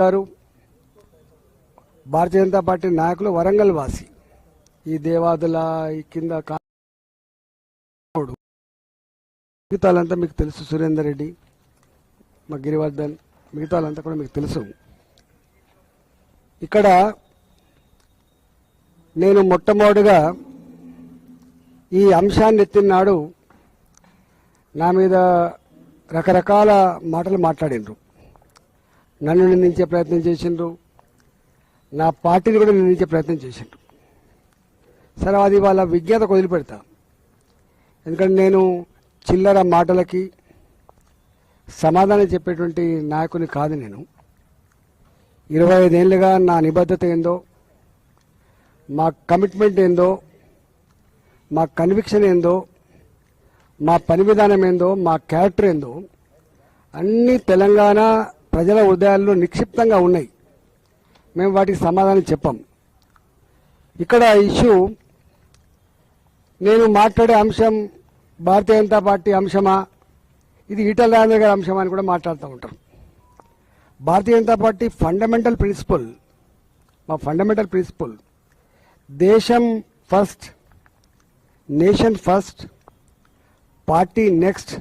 గారు భారతీయ జనతా పార్టీ నాయకులు వరంగల్ వాసి ఈ దేవాదుల ఈ కింద మిగతాలంతా మీకు తెలుసు. సురేందర్ రెడ్డి, మా గిరివర్ధన్, మిగతాలంతా కూడా మీకు తెలుసు. ఇక్కడ నేను మొట్టమొదటిగా ఈ అంశాన్ని ఎత్తినాడు నా మీద రకరకాల మాటలు మాట్లాడిండ్రు. నన్ను నిందించే ప్రయత్నం చేసిండ్రు, నా పార్టీని కూడా నిందించే ప్రయత్నం చేసిండ్రు. సరే, అది వాళ్ళ విజ్ఞతకు వదిలిపెడతా. ఎందుకంటే నేను చిల్లర మాటలకి సమాధానం చెప్పేటువంటి నాయకుని కాదు. నేను 25 ఏళ్ళుగా నా నిబద్ధత ఏందో, మా కమిట్మెంట్ ఏందో, మా కన్విక్షన్ ఏందో, మా పని విధానం ఏందో, మా క్యారెక్టర్ ఏందో అన్నీ తెలంగాణ ప్రజల హృదయాల్లో నిక్షిప్తంగా ఉన్నాయి. మేము వాటికి సమాధానం చెప్పాం. ఇక్కడ ఇష్యూ నేను మాట్లాడే అంశం భారతీయ జనతా పార్టీ అంశమా, ఇది ఈటల రాజేందర్ గారి అంశమా అని కూడా మాట్లాడుతూ ఉంటారు. Bharatiya Janata party fundamental principal, మా ఫండమెంటల్ ప్రిన్సిపల్ దేశం first, nation first, party next,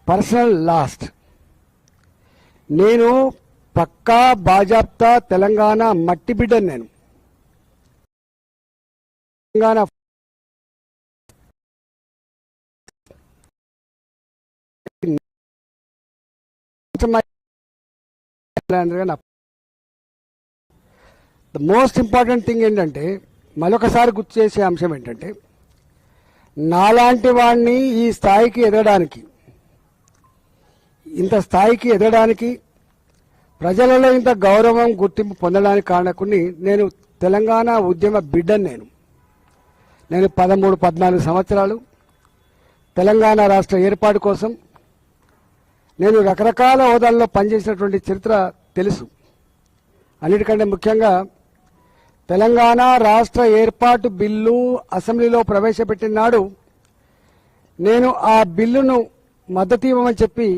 personal last. నేను పక్కా బాజాప్తా తెలంగాణ మట్టి బిడ్డను. నేను Telangana the most important thing ఏంటంటే, మరొకసారి గుర్తు చేసే అంశం ఏంటంటే, నాలాంటి వాడిని ఈ స్థాయికి ఎదగడానికి, ఇంత స్థాయికి ఎదగడానికి, ప్రజలలో ఇంత గౌరవం గుర్తింపు పొందడానికి కారణకుని నేను తెలంగాణ ఉద్యమ బిడ్డను. నేను 13-14 సంవత్సరాలు తెలంగాణ రాష్ట్ర ఏర్పాటు కోసం నేను రకరకాల హోదాల్లో పనిచేసినటువంటి చరిత్ర తెలుసు. అన్నిటికంటే ముఖ్యంగా తెలంగాణ రాష్ట్ర ఏర్పాటు బిల్లు అసెంబ్లీలో ప్రవేశపెట్టిన నాడు నేను ఆ బిల్లును మద్దతు ఇవ్వమని చెప్పి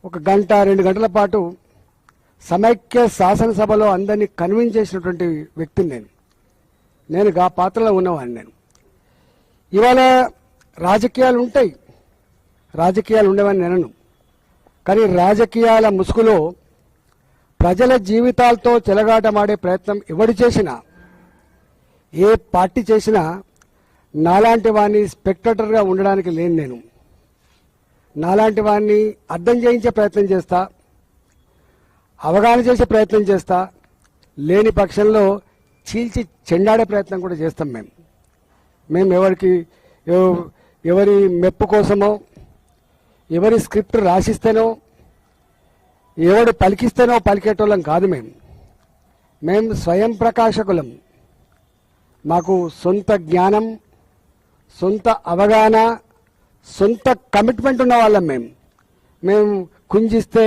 1 గంట 2 గంటల పాటు సమైక్య శాసనసభలో అందరినీ కన్విన్స్ చేసినటువంటి వ్యక్తిని నేను ఆ పాత్రలో ఉన్నవాడిని. నేను ఇవాళ రాజకీయాలు ఉంటాయి, రాజకీయాలు ఉండేవని నేను, కానీ రాజకీయాల ముసుగులో ప్రజల జీవితాలతో చెలగాటమాడే ప్రయత్నం ఎవడు చేసినా, ఏ పార్టీ చేసినా నాలాంటి వాడిని స్పెక్టేటర్గా ఉండడానికి లేను. నేను నాలాంటి వాడిని అర్థం చేయించే ప్రయత్నం చేస్తా, అవగాహన చేసే ప్రయత్నం చేస్తా, లేని పక్షంలో చీల్చి చెండాడే ప్రయత్నం కూడా చేస్తాం. మేము ఎవరి మెప్పు కోసమో, ఎవరి స్క్రిప్ట్ రాసిస్తేనో, ఎవడు పలికిస్తేనో పలికేటోళ్ళం కాదు. మేము స్వయం ప్రకాశకులం. మాకు సొంత జ్ఞానం, సొంత అవగాహన, సొంత కమిట్మెంట్ ఉన్న వాళ్ళం. మేము కుంజిస్తే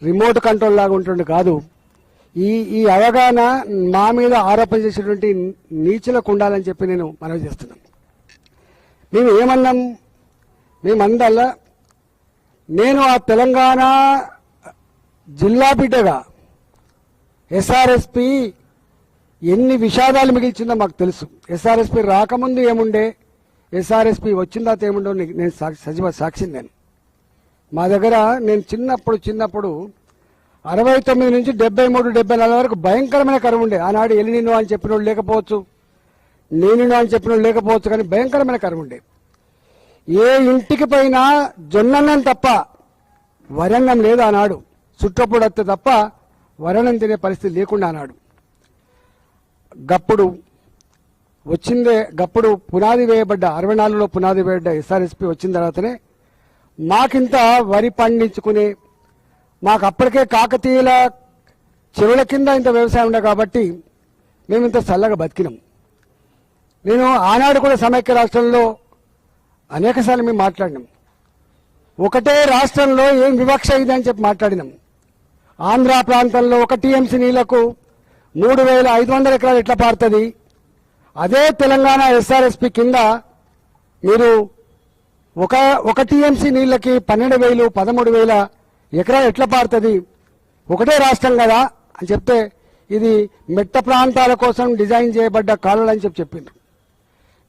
రిమోట్ కంట్రోల్ లాగా ఉంటుండే కాదు. ఈ అవగాహన మా మీద ఆరోపణ చేసేటువంటి నీచులకు ఉండాలని చెప్పి నేను మనవి చేస్తున్నాను. మేము ఏమన్నాం? మేమందల్లా నేను ఆ తెలంగాణ జిల్లా బిడ్డగా ఎస్ఆర్ఎస్పి ఎన్ని విషాదాలు మిగిల్చిందో మాకు తెలుసు. ఎస్ఆర్ఎస్పి రాకముందు ఏముండే, ఎస్ఆర్ఎస్పి వచ్చిన తర్వాత ఏముండో నేను సజీవ సాక్షిని. నేను మా దగ్గర నేను చిన్నప్పుడు 69 నుంచి 73-74 వరకు భయంకరమైన కరువు ఉండే. ఆనాడు ఎలినినో అని చెప్పిన వాళ్ళు లేకపోవచ్చు, నేనినో అని చెప్పిన వాళ్ళు లేకపోవచ్చు, కానీ భయంకరమైన కరువు ఉండే. ఏ ఇంటికి పైన జొన్నన్నం తప్ప వరన్నం లేదు ఆనాడు. చుట్టప్పుడు వస్తే తప్ప వరన్నం తినే పరిస్థితి లేకుండా ఆనాడు. గప్పుడు పునాది వేయబడ్డ 64లో పునాది వేయబడ్డ ఎస్ఆర్ఎస్పి వచ్చిన తర్వాతనే మాకింత వరి పండించుకునే, మాకు అప్పటికే కాకతీయుల చెరువుల కింద ఇంత వ్యవసాయం ఉండే కాబట్టి మేము ఇంత చల్లగా బతికినాం. నేను ఆనాడు కూడా సమైక్య రాష్ట్రంలో అనేకసార్లు మేము మాట్లాడినాం. ఒకటే రాష్ట్రంలో ఏం వివక్ష అయింది అని చెప్పి మాట్లాడినాం. ఆంధ్ర ప్రాంతంలో 1 టీఎంసీ నీళ్లకు 3,500 ఎకరాలు ఎట్లా పారుతుంది? అదే తెలంగాణ ఎస్ఆర్ఎస్పి కింద మీరు ఒక టీఎంసీ నీళ్లకి 12,000, 13,000 ఎకరాలు ఎట్లా పారుతుంది? ఒకటే రాష్ట్రం కదా అని చెప్తే ఇది మెట్ట ప్రాంతాల కోసం డిజైన్ చేయబడ్డ కాలువలు అని చెప్పిండ్రు.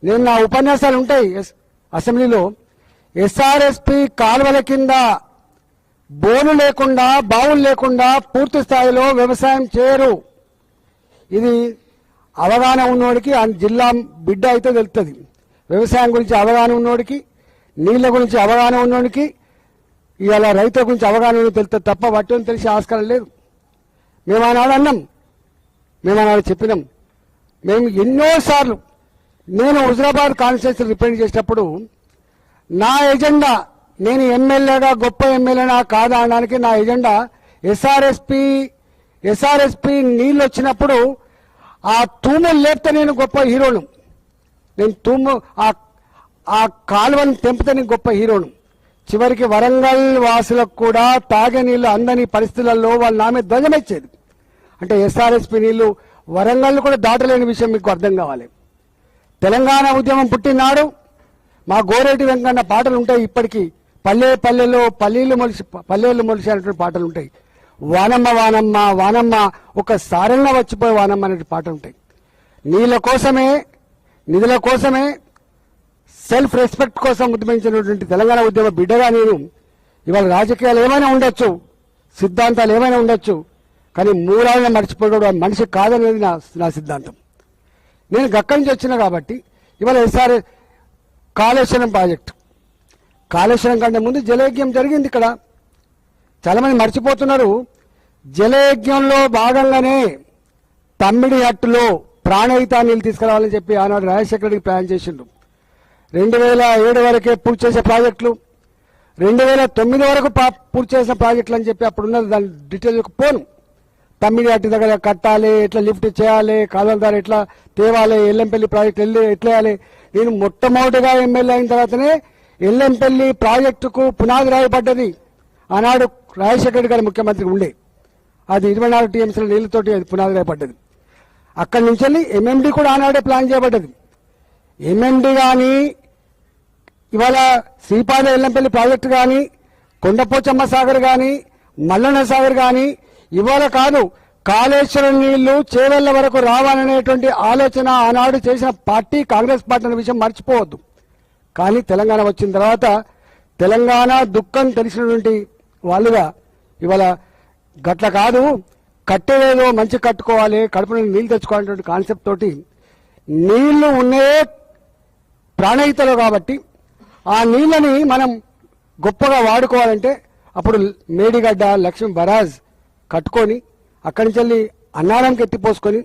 నేను నా ఉపన్యాసాలు ఉంటాయి అసెంబ్లీలో, ఎస్ఆర్ఎస్పి కాలువల కింద బోను లేకుండా బావులు లేకుండా పూర్తి స్థాయిలో వ్యవసాయం చేయరు. ఇది అవగాహన ఉన్నోడికి ఆ జిల్లా బిడ్డ అయితే తెలుస్తుంది. వ్యవసాయం గురించి అవగాహన ఉన్నోడికి, నీళ్ల గురించి అవగాహన ఉన్నోడికి, ఇవాళ రైతుల గురించి అవగాహన తెలుస్తుంది తప్ప వాటిని తెలిసే ఆస్కారం లేదు. మేము ఆనాడు అన్నాం, మేము ఆనాడు చెప్పినాం. మేము ఎన్నోసార్లు నేను హుజరాబాద్ కాన్స్టిట్యూన్సీ రిప్రజెంట్ చేసేటప్పుడు నా ఎజెండా, నేను ఎమ్మెల్యేగా గొప్ప ఎమ్మెల్యేనా కాదా అనడానికి నా ఎజెండా ఎస్ఆర్ఎస్పి నీళ్ళు వచ్చినప్పుడు ఆ తూములు లేపితే నేను గొప్ప హీరోను, నేను ఆ కాలువను తెంపితే నేను గొప్ప హీరోను. చివరికి వరంగల్ వాసులకు కూడా తాగే నీళ్లు అందని పరిస్థితులలో వాళ్ళు నా మీద ధ్వజమెచ్చేది. అంటే ఎస్ఆర్ఎస్పి నీళ్లు వరంగల్ కూడా దాటలేని విషయం మీకు అర్థం కావాలి. తెలంగాణ ఉద్యమం పుట్టినాడు మా గోరేటి వెంకన్న పాటలు ఉంటాయి ఇప్పటికీ. పల్లెల్లో పల్లెలు మొలిసి అనేటువంటి పాటలు ఉంటాయి. వానమ్మ వానమ్మ వానమ్మ ఒకసారైనా వచ్చిపోయే వానమ్మ అనే పాటలు ఉంటాయి. నీళ్ళ కోసమే, నిధుల కోసమే, సెల్ఫ్ రెస్పెక్ట్ కోసం ఉద్యమించినటువంటి తెలంగాణ ఉద్యమ బిడ్డగా నేను ఇవాళ రాజకీయాలు ఏమైనా ఉండొచ్చు, సిద్ధాంతాలు ఏమైనా ఉండొచ్చు, కానీ మూలాలను మర్చిపోవడం మనిషి కాదనేది నా సిద్ధాంతం. నేను గక్కడి నుంచి వచ్చిన కాబట్టి ఇవాళ ఎస్ఆర్ కాళేశ్వరం ప్రాజెక్టు, కాళేశ్వరం కంటే ముందు జలయజ్ఞం జరిగింది. ఇక్కడ చాలా మంది మర్చిపోతున్నారు. జలయజ్ఞంలో భాగంగానే తమ్మిడి హట్టులో ప్రాణహిత నీళ్ళు తీసుకురావాలని చెప్పి ఆనాడు రాజశేఖర రెడ్డికి ప్లాన్ చేసిండు. 2007 వరకే పూర్తి చేసే ప్రాజెక్టులు, 2009 వరకు పూర్తి చేసిన ప్రాజెక్టులు అని చెప్పి అప్పుడున్న దాని డీటెయిల్కి పోను. తమ్మిడి హట్టు దగ్గర కట్టాలి, ఎట్లా లిఫ్ట్ చేయాలి, కాలువల ద్వారా ఎట్లా తేవాలి, ఎల్లంపల్లి ప్రాజెక్టు ఎట్లా వేయాలి. నేను మొట్టమొదటిగా ఎమ్మెల్యే అయిన తర్వాతనే ఎల్లంపల్లి ప్రాజెక్టుకు పునాది రాయబడ్డది. ఆనాడు రాజశేఖర రెడ్డి గారు ముఖ్యమంత్రి ఉండే, అది 24 టీఎంసీల నీళ్లతోటి అది పునాది రాయబడ్డది. అక్కడి నుంచి వెళ్ళి ఎంఎండి కూడా ఆనాడే ప్లాన్ చేయబడ్డది. ఎంఎండి కానీ ఇవాళ శ్రీపాద ఎల్లంపల్లి ప్రాజెక్టు కానీ, కొండపోచమ్మ సాగర్ కానీ, మల్లన్న సాగర్ కానీ ఇవాళ కాదు, కాళేశ్వరం నీళ్లు చేవెళ్ల వరకు రావాలనేటువంటి ఆలోచన ఆనాడు చేసిన పార్టీ కాంగ్రెస్ పార్టీ అనే విషయం మర్చిపోవద్దు. కానీ తెలంగాణ వచ్చిన తర్వాత తెలంగాణ దుఃఖం తెలిసినటువంటి వాళ్ళుగా ఇవాళ గట్ల కాదు, కట్టేదేదో మంచి కట్టుకోవాలి, కడుపు నుండి నీళ్లు తెచ్చుకోవాలనేటువంటి కాన్సెప్ట్ తోటి నీళ్లు ఉన్నే ప్రాణహితలో కాబట్టి ఆ నీళ్ళని మనం గొప్పగా వాడుకోవాలంటే అప్పుడు మేడిగడ్డ లక్ష్మీ బరాజ్ కట్టుకొని అక్కడి నుంచి వెళ్ళి అన్నారంకి ఎత్తిపోసుకొని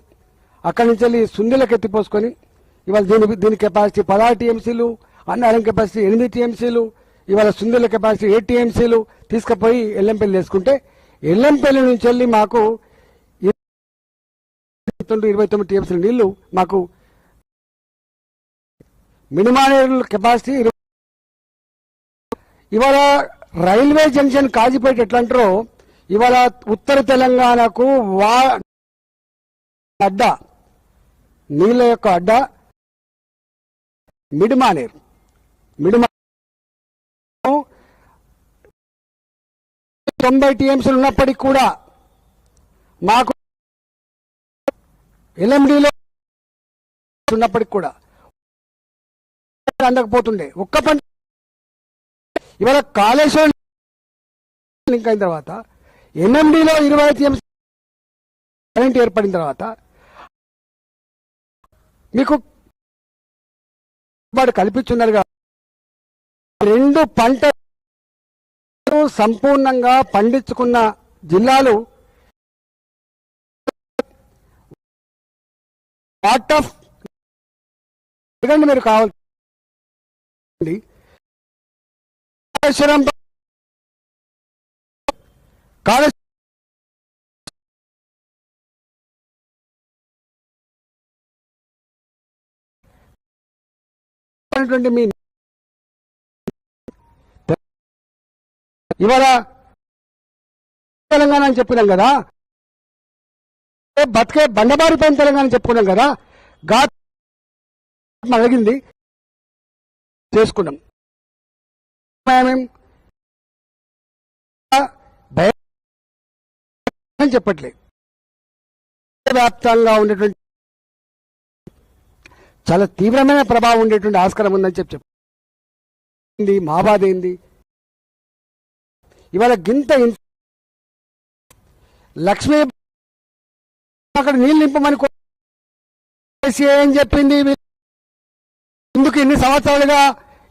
అక్కడి నుంచి వెళ్ళి సుందిలకు ఎత్తిపోసుకొని ఇవాళ దీని కెపాసిటీ 16 టీఎంసీలు, అన్నారం కెపాసిటీ 8 టీఎంసీలు, ఇవాళ సుందిల కెపాసిటీ 8 టీఎంసీలు తీసుకుపోయి ఎల్లంపల్లి వేసుకుంటే ఎల్లంపల్లి నుంచి వెళ్ళి మాకు 29 టీఎంసీల నీళ్లు మాకు మినిమానేరు కెపాసిటీ. ఇవాళ రైల్వే జంక్షన్ కాజీపేట ఎట్లా అంటారో ఇవాళ ఉత్తర తెలంగాణకు అడ్డా, నీళ్ళ యొక్క అడ్డా మిడిమానేరు. 90 టీఎంసీలు ఉన్నప్పటికీ కూడా మాకు ఎల్ఎండిలో ఉన్నప్పటికి కూడా అందకపోతుండే ఒక్క పంట. ఇవాళ కాళేశ్వరం లింక్ అయిన తర్వాత ఎన్ఎండిలో 25 టీఎంసీ కరెంట్ ఏర్పడిన తర్వాత మీకు కల్పించున్నారు. 2 పంటలు సంపూర్ణంగా పండించుకున్న జిల్లాలు పార్ట్ ఆఫ్ మీరు కావాలి. కాళేశ్వరం మీ ఇవాళ తెలంగాణ అని చెప్పినాం కదా, బతికే బండబారిపోయిన తెలంగాణ చెప్పుకున్నాం కదా, అడిగింది చేసుకున్నాం. అని చెప్పట్లేదు. వ్యాప్తంగా ఉండేటువంటి చాలా తీవ్రమైన ప్రభావం ఉండేటువంటి ఆస్కారం ఉందని చెప్పింది. మా బాధ ఏంది ఇవాళ గింత లక్ష్మీ అక్కడ నీళ్ళు నింపమని ఏం చెప్పింది? ఎందుకు ఇన్ని సంవత్సరాలుగా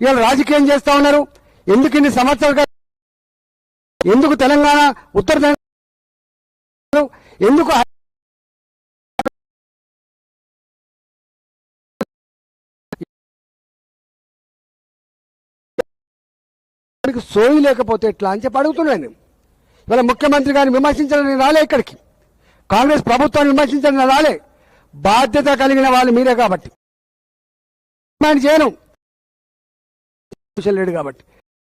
ఇవాళ రాజకీయం చేస్తా ఉన్నారు? ఎందుకు ఇన్ని సంవత్సరాలుగా ఎందుకు తెలంగాణ ఉత్తర తెలంగాణ ఎందుకు సోయి లేకపోతే ఎట్లా అని చెప్పి అడుగుతున్నాను. ఇవాళ ముఖ్యమంత్రి గారిని విమర్శించడానికి రాలే, ఇక్కడికి కాంగ్రెస్ ప్రభుత్వాన్ని విమర్శించడానికి రాలే. బాధ్యత కలిగిన వాళ్ళు మీరే కాబట్టి చేయను లేడు కాబట్టి